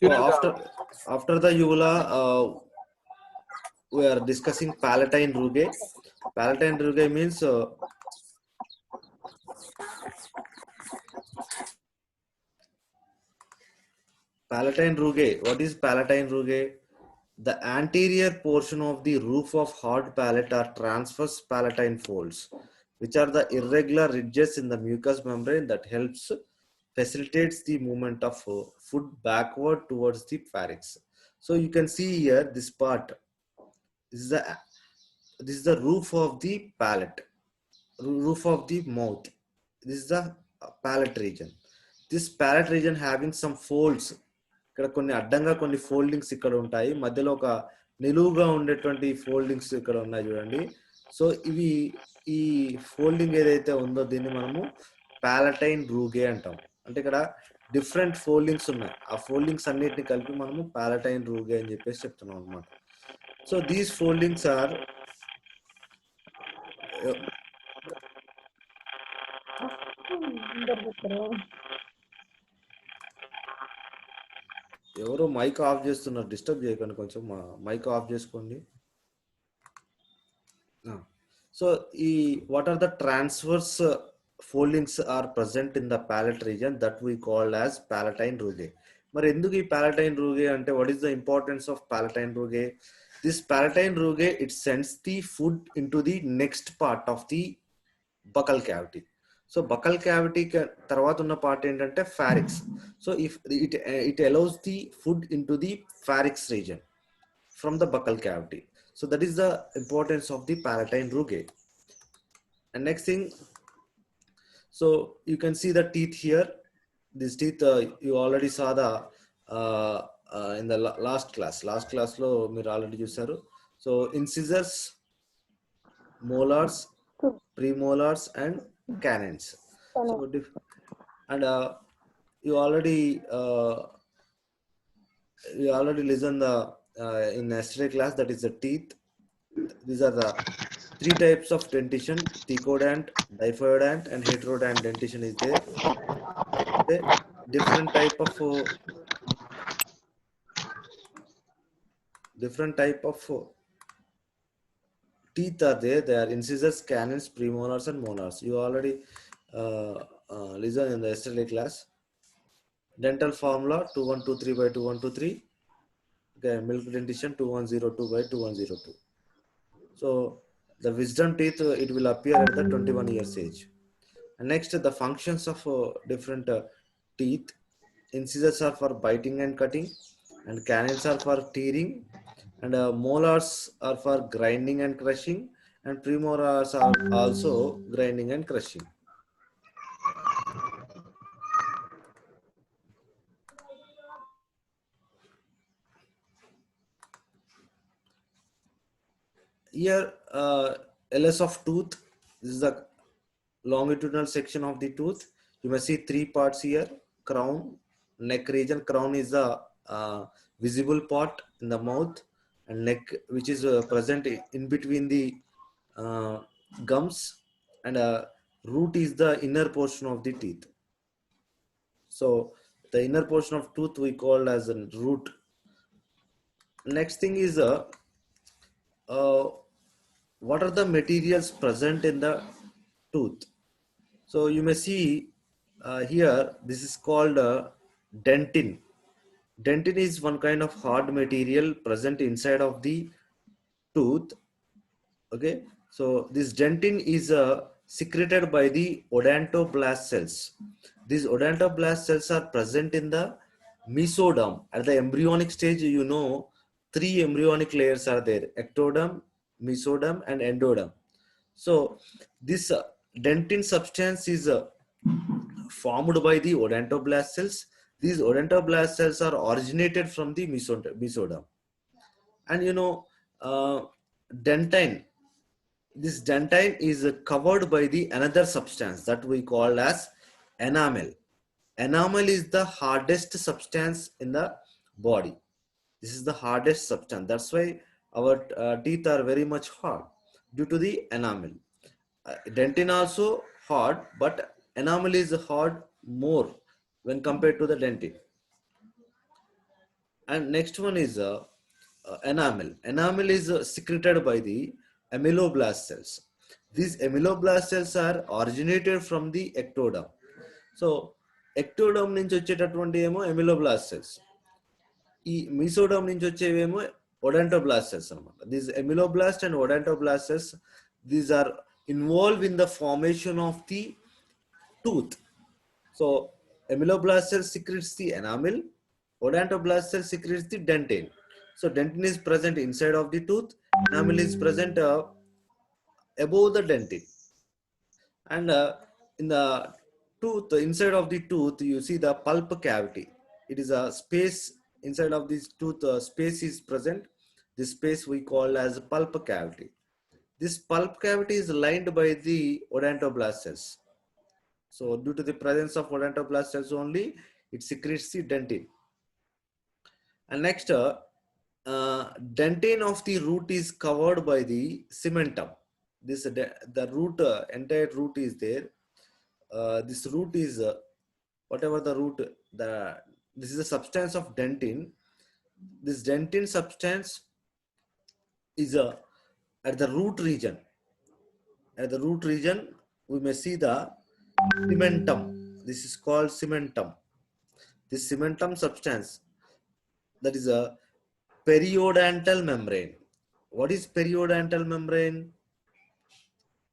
So after the uvula, we are discussing palatine rugae. Palatine rugae means palatine rugae. What is palatine rugae? The anterior portion of the roof of hard palate are transverse palatine folds, which are the irregular ridges in the mucous membrane that helps facilitates the movement of food backward towards the pharynx. So you can see here this part. This is the roof of the palate, roof of the mouth. This is the palate region. This palate region having some folds. ఇక్కడ కొన్ని అడ్డంగా కొన్ని foldings ఇక్కడ ఉంటాయి, మధ్యలో ఒక నిలువుగా ఉండేటువంటి ఫోల్డింగ్స్ ఇక్కడ ఉన్నాయి చూడండి. సో ఇవి ఈ ఫోల్డింగ్ ఏదైతే ఉందో దీన్ని మనము పాలటైన్ రూగే అంటాం. అంటే ఇక్కడ డిఫరెంట్ ఫోల్డింగ్స్ ఉన్నాయి, ఆ ఫోల్డింగ్స్ అన్నిటిని కలిపి మనము పాలటైన్ రూగే అని చెప్పేసి చెప్తున్నాం అనమాట. సో దీస్ ఫోల్డింగ్స్ ఆర్ ఎవరో మైక్ ఆఫ్ చేస్తున్నారు, డిస్టర్బ్ చేయకండి, కొంచెం మైక్ ఆఫ్ చేసుకోండి. సో ఈ what are the transverse foldings are present in the palate region that we call as palatine rugae. మరి ఎందుకు ఈ palatine rugae అంటే what is the importance of palatine rugae? This palatine rugae, it sends the food into the next part of the buccal cavity. So buccal cavity తర్వాత ఉన్న part ఏంటంటే pharynx. So if it allows the food into the pharynx region from the buccal cavity. So that is the importance of the palatine rugae. And next thing, so you can see the teeth here. These teeth you already saw the in the last class lo మీరు already చూసారు. So incisors, molars, premolars and canines. So and you already listened the in yesterday class, that is the teeth. These are the three types of dentition: thecodont, diphoidont and heterodont dentition is there. Okay. Different type of teeth are there. They are incisors, canines, premolars and molars. You already listened in the yesterday class. Dental formula 2123 by 2123. Okay, milk dentition 2102 by 2102. So the wisdom teeth, it will appear at the 21 years age. And next, the functions of different teeth. Incisors are for biting and cutting, and canines are for tearing, and molars are for grinding and crushing, and premolars are also grinding and crushing. Here, LS of tooth. This is the longitudinal section of the tooth. You may see three parts here: crown, neck region. Crown is the visible part in the mouth, and neck, which is present in between the gums, and root is the inner portion of the teeth. So the inner portion of tooth we call as a root. Next thing is what are the materials present in the tooth? So you may see here, this is called dentin. Dentin is one kind of hard material present inside of the tooth. Okay, so this dentin is secreted by the odontoblast cells. These odontoblast cells are present in the mesoderm. At the embryonic stage, you know, three embryonic layers are there: ectoderm, mesoderm and endoderm. So this dentin substance is formed by the odontoblast cells. These odontoblast cells are originated from the mesoderm. And you know, dentine, this dentine is covered by the another substance that we call as enamel. Enamel is the hardest substance in the body. This is the hardest substance. That's why our teeth are very much hard, due to the enamel. Dentin also hard, but enamel is hard more when compared to the dentin. And next one is enamel. Enamel is secreted by the amyloblast cells. These amyloblast cells are originated from the ectoderm. So ectoderm నుంచి వచ్చేటటువంటి ఏమో amyloblast cells. ఈ mesoderm నుంచి వచ్చేవేమో odontoblast cells అన్నమాట. These amyloblast and odontoblast cells, these are involved in the formation of the tooth. So amyloblast cell secretes the enamel, odontoblast cell secretes the dentin. So dentin is present inside of the tooth, enamel is present above the dentin. And in the tooth, inside of the tooth, you see the pulp cavity. It is a space inside of this tooth, space is present. This space we call as pulp cavity. This pulp cavity is lined by the odontoblast cells. So due to the presence of odontoblast cells only, it secretes the dentin. And next, dentin of the root is covered by the cementum. This the root, entire root is there. This root is whatever the root, this is the substance of dentin. This dentin substance is at the root region. At the root region, we may see the cementum. This is called cementum. This cementum substance, that is a periodontal membrane. What is periodontal membrane?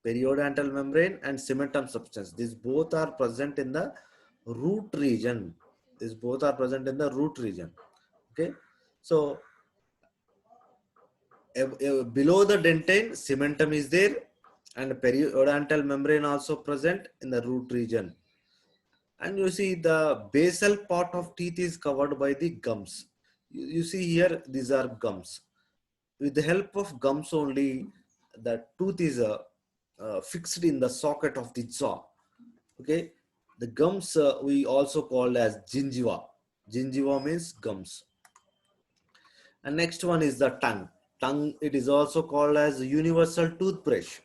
Periodontal membrane and cementum substance, these both are present in the root region. These both are present in the root region. Okay, so below the dentin, cementum is there, and periodontal membrane also present in the root region. And you see the basal part of teeth is covered by the gums. You see here, these are gums. With the help of gums only, the tooth is fixed in the socket of the jaw. Okay, the gums we also call as gingiva. Gingiva means gums. And next one is the tongue. Tongue, it is also called as universal toothbrush.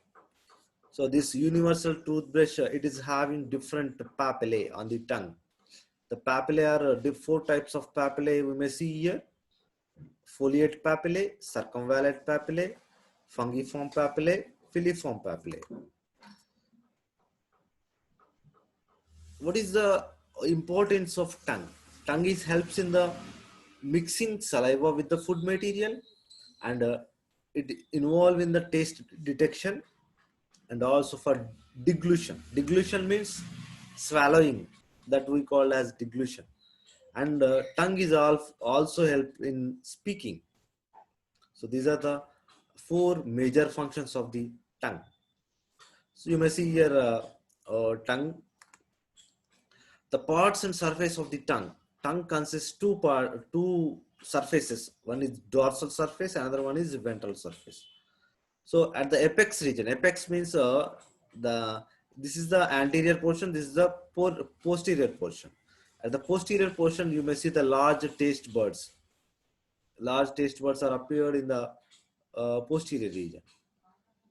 So this universal toothbrush, it is having different papillae on the tongue. The papillae are 4 types of papillae we may see here: foliate papillae, circumvaled papillae, fungiform papillae, filiform papillae. What is the importance of tongue? Tongue helps in the mixing saliva with the food material, and it involves in the taste detection, and also for deglution. Deglution means swallowing, that we call as deglution. And tongue is also help in speaking. So these are the 4 major functions of the tongue. So you may see here tongue. The parts and surface of the tongue. Tongue consists two surfaces. One is dorsal surface, another one is ventral surface. So at the apex region, apex means this is the anterior portion, this is the posterior portion. At the posterior portion, you may see the large taste buds. Large taste buds are appeared in the posterior region.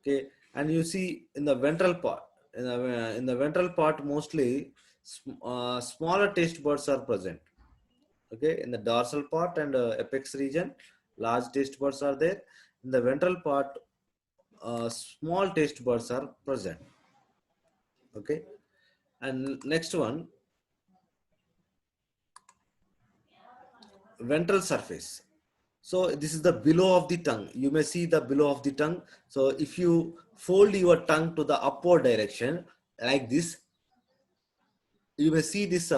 Okay, and you see in the ventral part, in the ventral part mostly smaller taste buds are present. Okay, in the dorsal part and apex region, large taste buds are there. In the ventral part, small taste buds are present. Okay, and next one, ventral surface. So this is the below of the tongue. You may see the below of the tongue. So if you fold your tongue to the upward direction like this, you may see this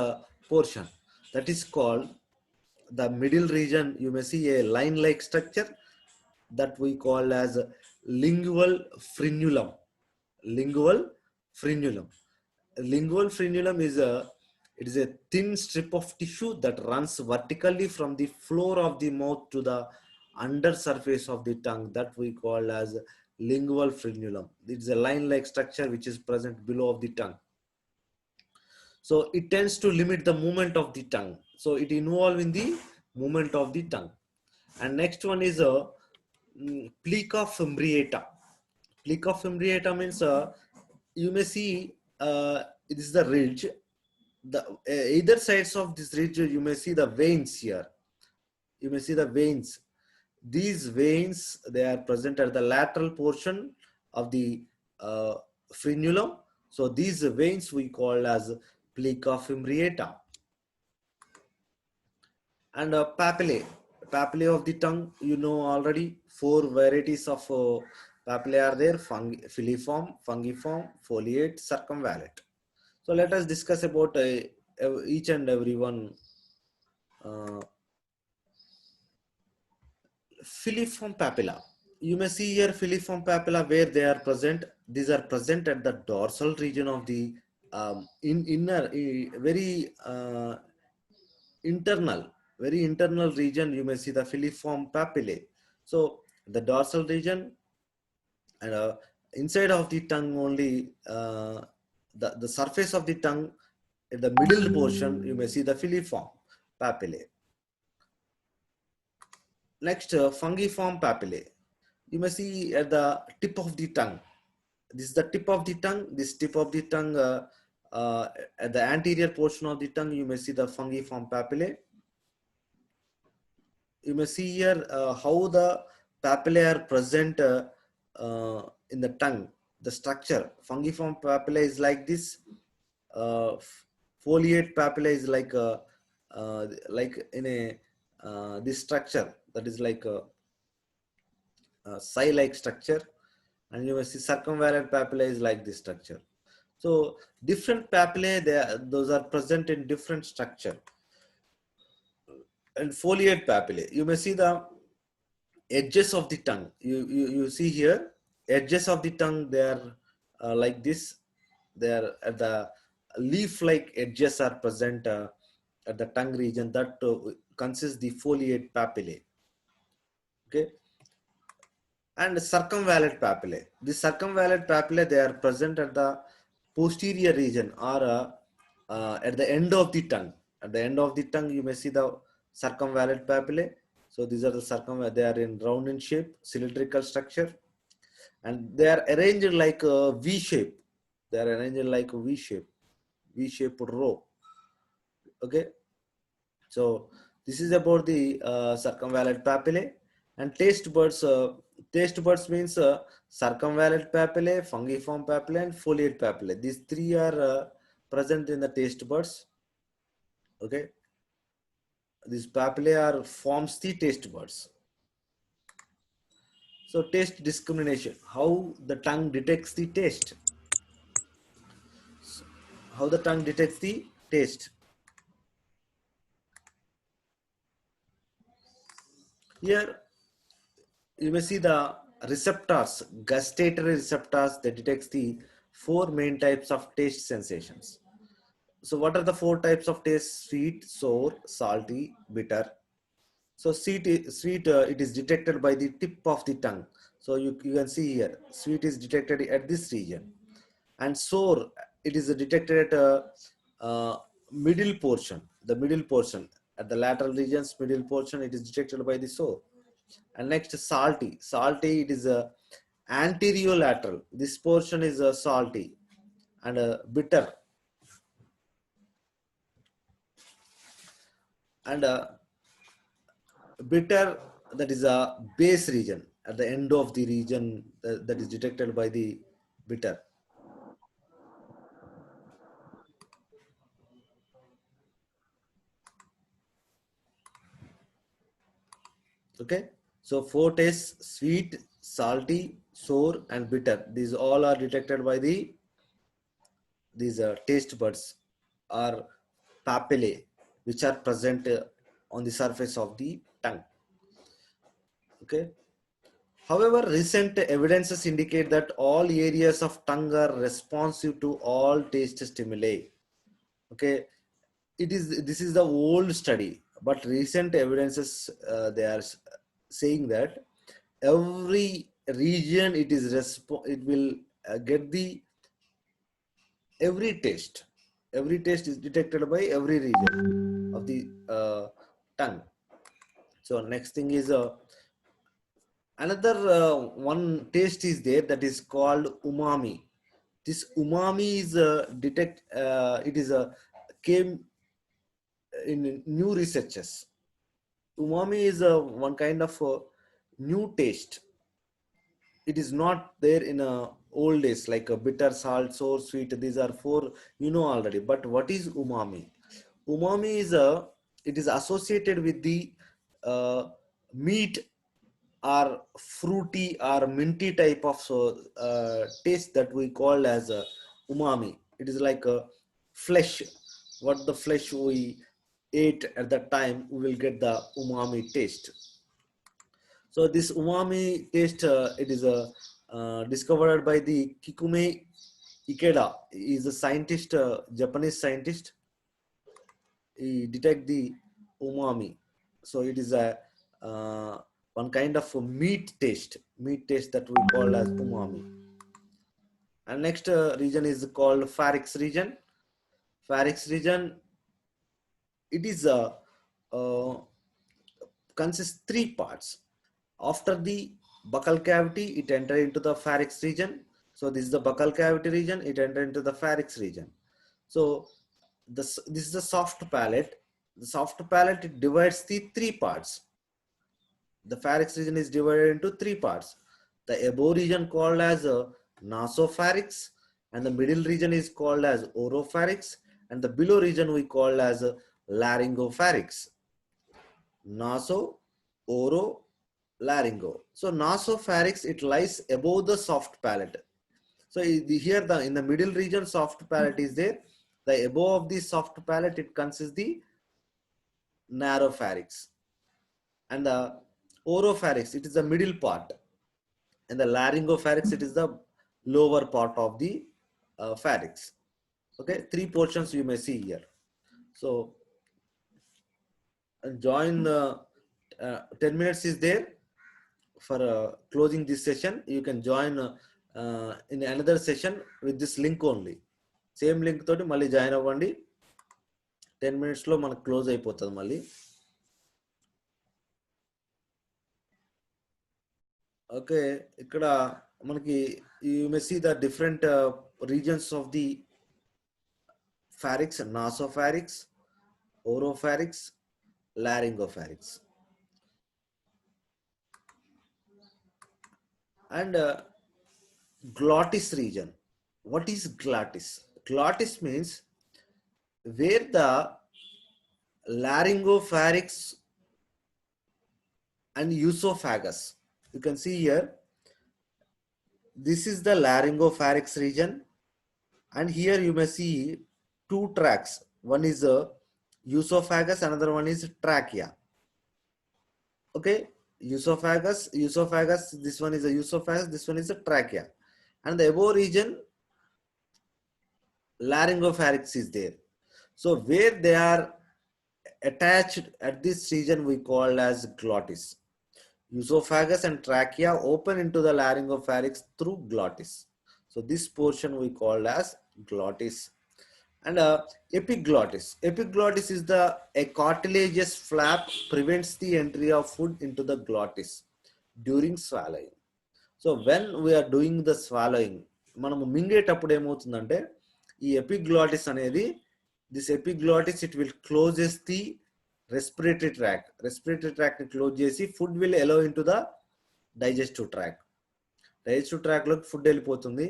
portion that is called the middle region. You may see a line-like structure that we call as lingual frenulum. Lingual frenulum. Lingual frenulum is a thin strip of tissue that runs vertically from the floor of the mouth to the under surface of the tongue, that we call as lingual frenulum. It's a line-like structure which is present below of the tongue. So it tends to limit the movement of the tongue. So it involves in the movement of the tongue. And next one is a plica fimbriata. Plica fimbriata means you may see it is the ridge the either sides of this region, you may see the veins here. You may see the veins. These veins, they are present at the lateral portion of the frenulum. So these veins we call as plica fimbriata. And papillae of the tongue, you know already, 4 varieties of papillae are there: filiform, fungiform, foliate, circumvallate. So let us discuss about each and every one. uh, Filiform papilla. You may see here filiform papilla where they are present. These are present at the dorsal region of the inner, very internal, very internal region. You may see the filiform papillae. So the dorsal region, and inside of the tongue only, the surface of the tongue, in the middle portion, you may see the filiform papillae. Next, fungiform papillae. You may see at the tip of the tongue. This is the tip of the tongue. This tip of the tongue, at the anterior portion of the tongue, you may see the fungiform papillae. You may see here how the papillae are present in the tongue. The structure, fungiform papillae is like this. Foliate papillae is like in a this structure, that is like a psi-like structure. And you may see circumvalent papillae is like this structure. So different papillae, those are present in different structure. And foliate papillae, you may see the edges of the tongue. You see here, edges of the tongue, they are like this. They are at the leaf-like edges are present at the tongue region, that consists the foliate papillae. Okay. And circumvalent papillae. The circumvalent papillae, they are present at the posterior region, or at the end of the tongue. At the end of the tongue, you may see the circumvalent papillae. So these are the they are in round in shape, cylindrical structure, and they are arranged like a V shape. They are arranged like a V shape, V-shaped row. Okay. So this is about the circumvalent papillae. And taste buds. Taste buds means circumvalent papillae, fungiform papillae, and foliate papillae. These three are present in the taste buds. Okay. These papillae are forms the taste buds. So taste discrimination, how the tongue detects the taste. How the tongue detects the taste. Here you may see the receptors, gustatory receptors, that detects the 4 main types of taste sensations. So what are the 4 types of taste? Sweet, sour, salty, bitter. So sweet, it is detected by the tip of the tongue. So you can see here, sweet is detected at this region. And sour, it is detected at middle portion, the middle portion. At the lateral regions, middle portion, it is detected by the sour. And next, salty. Salty, it is a anterolateral. This portion is salty. And bitter. And bitter, that is a base region, at the end of the region, that is detected by the bitter. Okay. So 4 tastes: sweet, salty, sour, and bitter. These all are detected by these taste buds or papillae, which are present on the surface of the tongue. Okay. However, recent evidences indicate that all areas of tongue are responsive to all taste stimuli. Okay. This is the old study, but recent evidences, they are saying that every region, it will get the every taste. Every taste is detected by every region of the tongue. So next thing is another one taste is there, that is called umami. This umami is it is came in new researches. Umami is one kind of new taste. It is not there in old days like a bitter, salt, sour, sweet. These are four you know already. But what is umami? Umami is it is associated with the uh, meat or fruity or minty type of taste that we call as umami. It is like a flesh. What the flesh we ate at that time, we will get the umami taste. So this umami taste, it is discovered by the Kikume Ikeda. He is a scientist, Japanese scientist. He detect the umami. So it is a one kind of a meat taste that we call as umami. And next region is called pharynx region. Pharynx region, it is consists three parts. After the buccal cavity, it enter into the pharynx region. So this is the buccal cavity region, it enter into the pharynx region. So this is the soft palate. The soft palate, it divides the three parts. The pharynx region is divided into three parts. The above region called as nasopharynx, and the middle region is called as oropharynx, and the below region we call as laryngopharynx. Naso, oro, laryngo. So nasopharynx, it lies above the soft palate. So here in the middle region soft palate is there. The above of the soft palate, it consists the narrow pharynx, and the oropharynx, it is the middle part, and the laryngopharynx, it is the lower part of the pharynx. Okay, three portions you may see here. So join 10 minutes is there for closing this session. You can join in another session with this link only. Same link తోటి మళ్ళీ join అవ్వండి. 10 minutes లో మనకు close అయిపోతుంది మళ్ళీ. Okay, ఇక్కడ మనకి you may see the different regions of the pharynx: nasopharynx, oropharynx, laryngopharynx. And glottis region. What is glottis? Glottis means where the laryngopharynx and usophagus. You can see here, this is the laryngopharynx region, and here you may see two tracts. One is a usophagus, another one is trachea. Okay, usophagus, this one is a usophagus, this one is a trachea, and the above region laryngopharynx is there. So where they are attached at this region we call as glottis. Usophagus and trachea open into the laryngopharynx through glottis. So this portion we call as glottis. And epiglottis. Epiglottis is a cartilaginous flap prevents the entry of food into the glottis during swallowing. So when we are doing the swallowing, మనము మింగేటప్పుడు ఏమవుతుందంటే ఈ epiglottis అనేది, this epiglottis, it will closes the respiratory tract. Respiratory tract ని close చేసి food will allow into the digestive tract. Digestive tract లోకి food వెళ్ళిపోతుంది.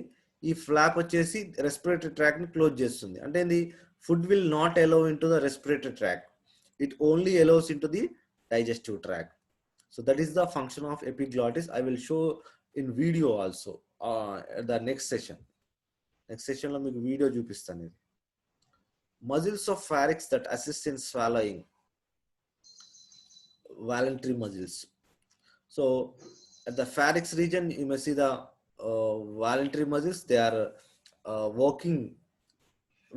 ఈ flop వచ్చేసి రెస్పిరేటరీ ట్రాక్ ని క్లోజ్ చేస్తుంది. అంటే ఇది food will not allow in to the respiratory tract, it only allows in to the digestive tract. So that is the function of epiglottis. I will show in video also the next session. Next session లో మీకు video చూపిస్తాను. ఇది muscles of pharynx that assist in swallowing. Voluntary muscles. So at the pharynx region you may see the voluntary muscles. They are working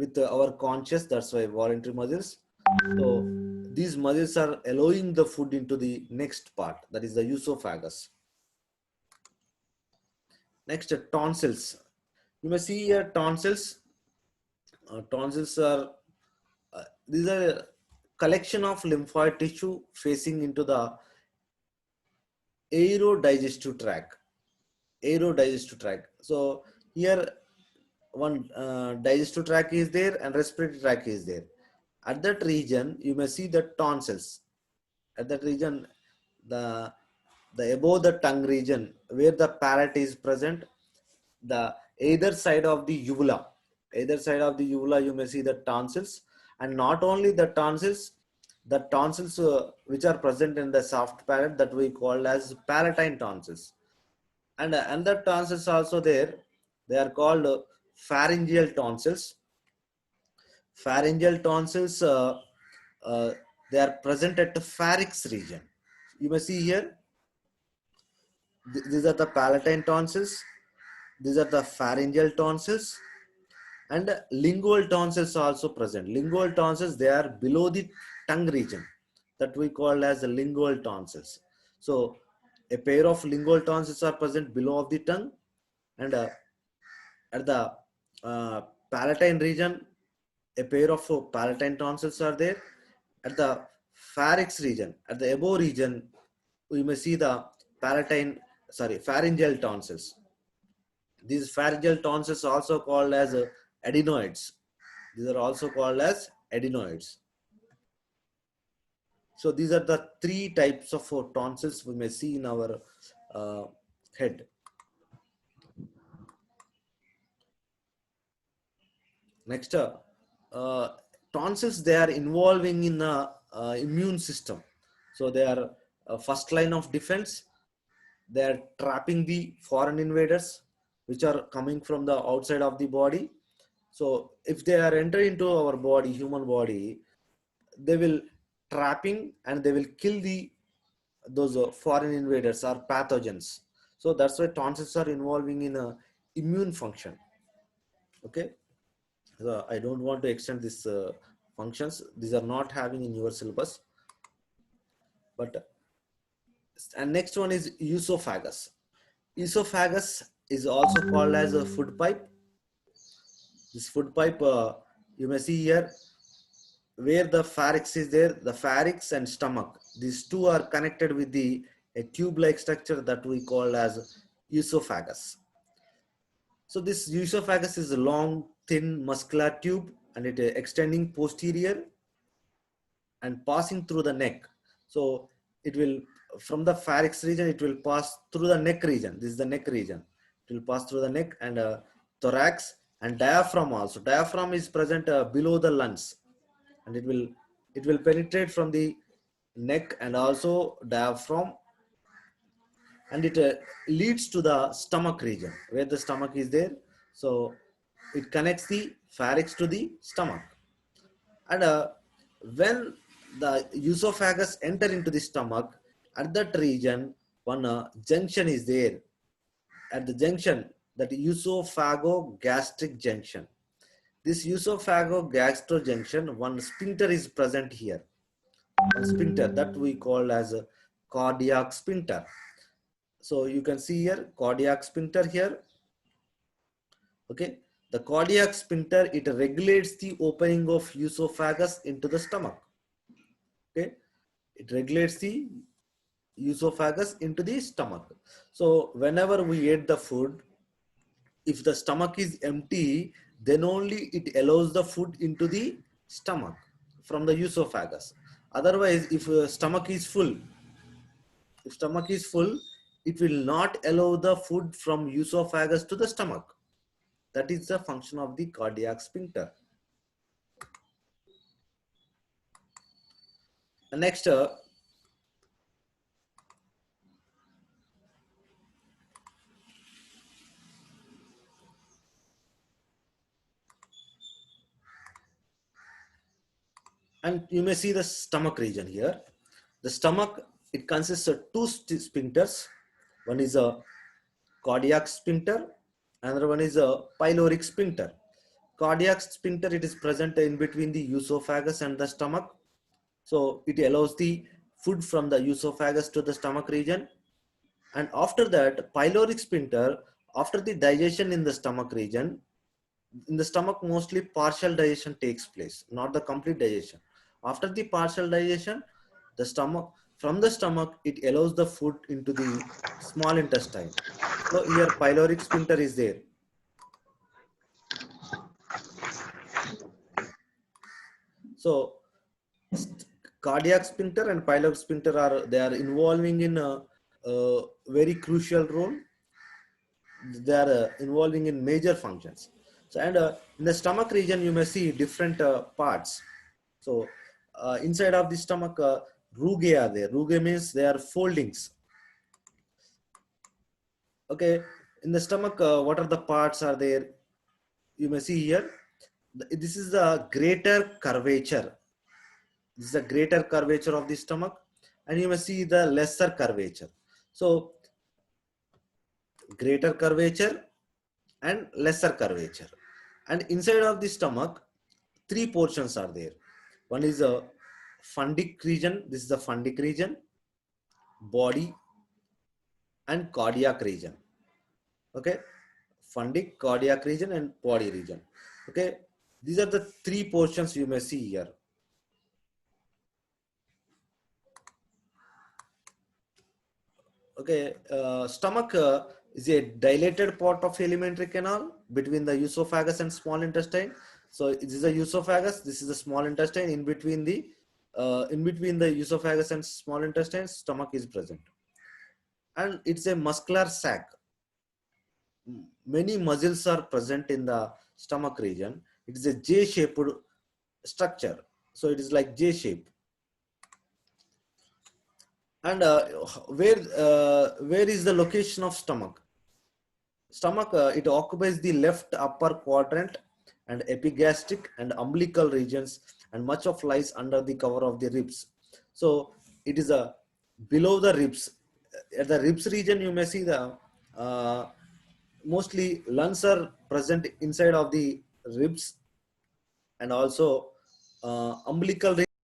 with our conscious, that's why voluntary muscles. So these muscles are allowing the food into the next part, that is the usophagus. Next, tonsils. You may see here tonsils. Tonsils are these are a collection of lymphoid tissue facing into the aerodigestive tract. Aerodigestive tract. So here one digestive tract is there and respiratory tract is there. At that region, you may see the tonsils. At that region, the above the tongue region where the palate is present, the either side of the uvula, you may see the tonsils, and not only the tonsils, which are present in the soft palate that we call as palatine tonsils, and another tonsils also there. They are called pharyngeal tonsils. Pharyngeal tonsils, uh, they are present at the pharynx region. You may see here, these are the palatine tonsils, these are the pharyngeal tonsils, and lingual tonsils are also present. Lingual tonsils, they are below the tongue region that we call as the lingual tonsils. So a pair of lingual tonsils are present below of the tongue, and at the uh, palatine region, a pair of palatine tonsils are there. At the pharynx region, at the above region, we may see the pharyngeal tonsils. These pharyngeal tonsils are also called as adenoids. These are also called as adenoids. So these are the three types of tonsils we may see in our head. Next, tonsils, they are involving in the immune system. So they are first line of defense. They are trapping the foreign invaders which are coming from the outside of the body. So if they are entering into our body, human body, they will trapping and they will kill those foreign invaders or pathogens. So that's why tonsils are involving in a immune function. Okay, so I don't want to extend this functions. These are not having in your syllabus. But and next one is esophagus. Esophagus is also called as a food pipe. This food pipe, you may see here where the pharynx is there, the pharynx and stomach. These two are connected with a tube-like structure that we call as esophagus. So this esophagus is a long, thin, muscular tube, and it is extending posterior and passing through the neck. So it will, from the pharynx region, it will pass through the neck region. This is the neck region. It will pass through the neck and thorax and diaphragm also. Diaphragm is present below the lungs, and it will penetrate from the neck and also diaphragm, and it leads to the stomach region where the stomach is there. So it connects the pharynx to the stomach, and when the esophagus enter into the stomach, at that region one junction is there. At the junction, that esophagogastric junction, this esophagogastric junction, one sphincter is present here. One sphincter that we call as a cardiac sphincter. So you can see here cardiac sphincter here. Okay, the cardiac sphincter, it regulates the opening of esophagus into the stomach. Okay, it regulates the esophagus into the stomach. So whenever we eat the food, if the stomach is empty, then only it allows the food into the stomach from the esophagus. Otherwise, if stomach is full, it will not allow the food from esophagus to the stomach. That is the function of the cardiac sphincter. Next, and you may see the stomach region here. The stomach, it consists of two sphincters. One is a cardiac sphincter, another one is a pyloric sphincter. Cardiac sphincter, it is present in between the esophagus and the stomach. So it allows the food from the esophagus to the stomach region. And after that, pyloric sphincter, after the digestion in the stomach region, in the stomach mostly partial digestion takes place, not the complete digestion. After the partial digestion, the stomach, from the stomach, it allows the food into the small intestine. So here pyloric sphincter is there. So cardiac sphincter and pyloric sphincter are involving in a very crucial role. They are involving in major functions. So, and in the stomach region, you may see different parts. So, inside of the stomach, rugae are there. Rugae means they are foldings. Okay, in the stomach, what are the parts are there? You may see here. This is the greater curvature. This is the greater curvature of the stomach, and you may see the lesser curvature. So, greater curvature and lesser curvature. And inside of the stomach, three portions are there. One is a fundic region. This is the fundic region, body, and cardiac region. Okay, fundic, cardiac region, and body region. Okay, these are the three portions you may see here. Okay, stomach is a dilated part of alimentary canal between the esophagus and small intestine. So this is a esophagus. This is the small intestine. In between the esophagus and small intestine, stomach is present, and it's a muscular sac. Many muscles are present in the stomach region. It is a J-shaped structure. So it is like J-shape. And where is the location of stomach? Stomach, it occupies the left upper quadrant and epigastric and umbilical regions, and much of lies under the cover of the ribs. So it is below the ribs. At the ribs region, you may see the mostly lungs are present inside of the ribs, and also umbilical